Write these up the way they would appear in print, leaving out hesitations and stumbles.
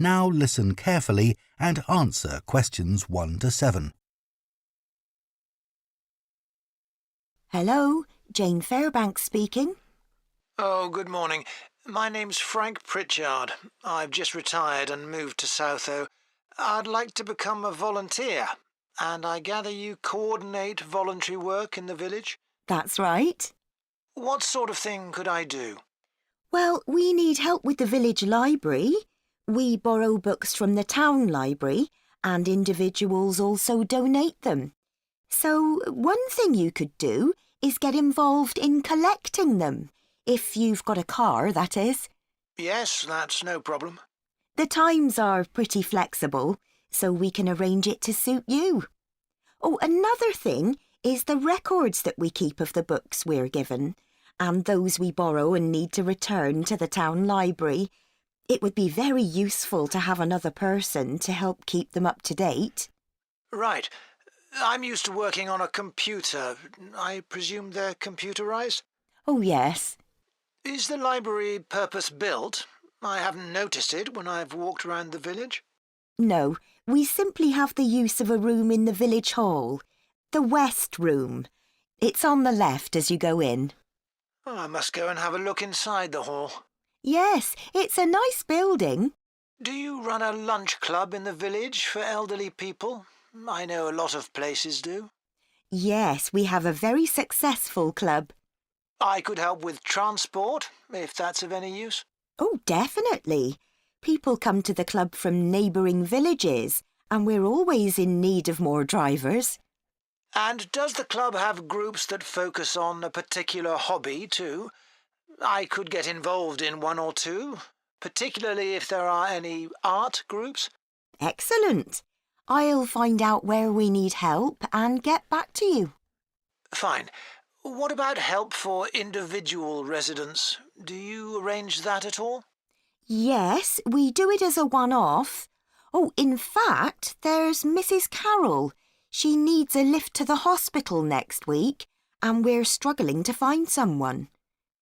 Now listen carefully and answer questions 1 to 7. Hello, Jane Fairbanks speaking. Oh, good morning. My name's Frank Pritchard. I've just retired and moved to Southo. I'd like to become a volunteer, and I gather you coordinate voluntary work in the village? That's right. What sort of thing could I do? Well, we need help with the village library. We borrow books from the town library, and individuals also donate them. So one thing you could do is get involved in collecting them, if you've got a car, that is. Yes, that's no problem. The times are pretty flexible, so we can arrange it to suit you. Oh, another thing is the records that we keep of the books we're given, and those we borrow and need to return to the town library. It would be very useful to have another person to help keep them up to date. Right. I'm used to working on a computer. I presume they're computerized? Oh, yes. Is the library purpose-built? I haven't noticed it when I've walked around the village. No, we simply have the use of a room in the village hall. The West Room. It's on the left as you go in. Oh, I must go and have a look inside the hall. Yes, it's a nice building. Do you run a lunch club in the village for elderly people? I know a lot of places do. Yes, we have a very successful club. I could help with transport, if that's of any use. Oh, definitely. People come to the club from neighbouring villages, and we're always in need of more drivers. And does the club have groups that focus on a particular hobby too? I could get involved in one or two, particularly if there are any art groups. Excellent. I'll find out where we need help and get back to you. Fine. What about help for individual residents? Do you arrange that at all? Yes, we do it as a one-off. Oh, in fact, there's Mrs. Carroll. She needs a lift to the hospital next week, and we're struggling to find someone.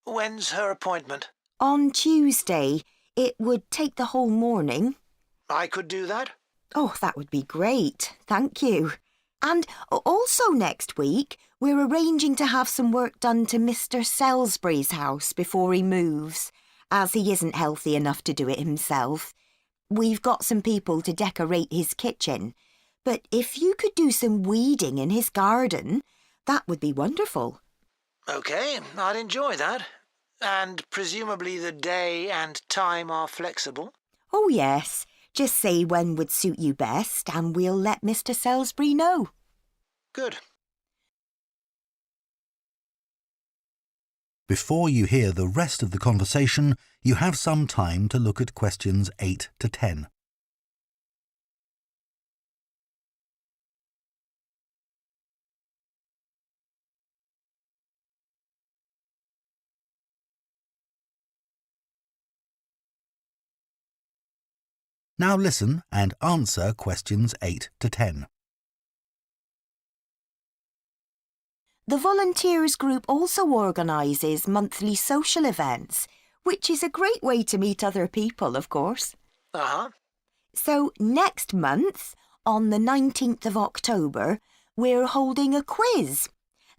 When's her appointment? On Tuesday. It would take the whole morning. I could do that? Oh, that would be great. Thank you. And also next week, we're arranging to have some work done to Mr. Salisbury's house before he moves, as he isn't healthy enough to do it himself. We've got some people to decorate his kitchen, but if you could do some weeding in his garden, that would be wonderful. OK, I'd enjoy that. And presumably the day and time are flexible? Oh, yes. Just say when would suit you best, and we'll let Mr. Salisbury know. Good. Before you hear the rest of the conversation, you have some time to look at questions 8 to 10. Now listen and answer questions 8 to 10. The volunteers group also organises monthly social events, which is a great way to meet other people, of course. Uh-huh. So next month, on the 19th of October, we're holding a quiz.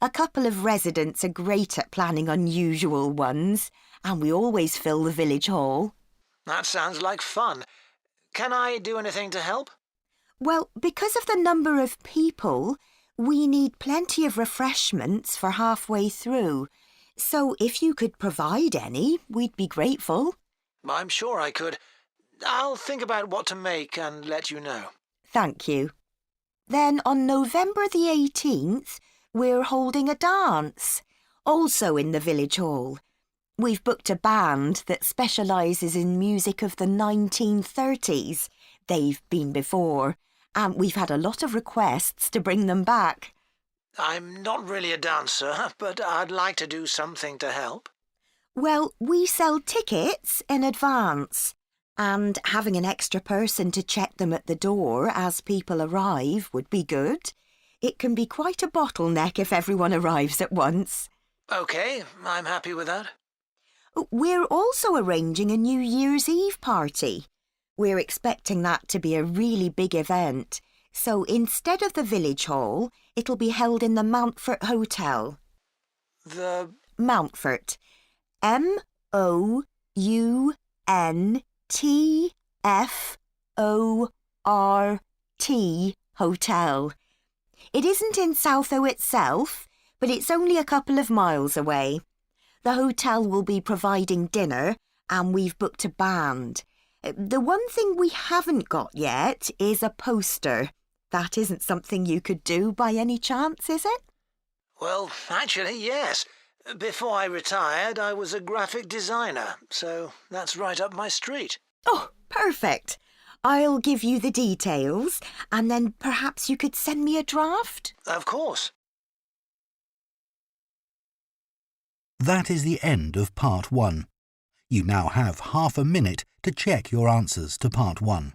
A couple of residents are great at planning unusual ones, and we always fill the village hall. That sounds like fun. Can I do anything to help? Well, because of the number of people, we need plenty of refreshments for halfway through. So if you could provide any, we'd be grateful. I'm sure I could. I'll think about what to make and let you know. Thank you. Then on November the 18th, we're holding a dance, also in the village hall. We've booked a band that specialises in music of the 1930s. They've been before, and we've had a lot of requests to bring them back. I'm not really a dancer, but I'd like to do something to help. Well, we sell tickets in advance, and having an extra person to check them at the door as people arrive would be good. It can be quite a bottleneck if everyone arrives at once. OK, I'm happy with that. We're also arranging a New Year's Eve party. We're expecting that to be a really big event. So instead of the village hall, it'll be held in the Mountfort Hotel. The... Mountfort. Mountfort Hotel. It isn't in Southo itself, but it's only a couple of miles away. The hotel will be providing dinner, and we've booked a band. The one thing we haven't got yet is a poster. That isn't something you could do by any chance, is it? Well, actually, yes. Before I retired, I was a graphic designer, so that's right up my street. Oh, perfect. I'll give you the details, and then perhaps you could send me a draft? Of course. That is the end of Part 1. You now have half a minute to check your answers to Part 1.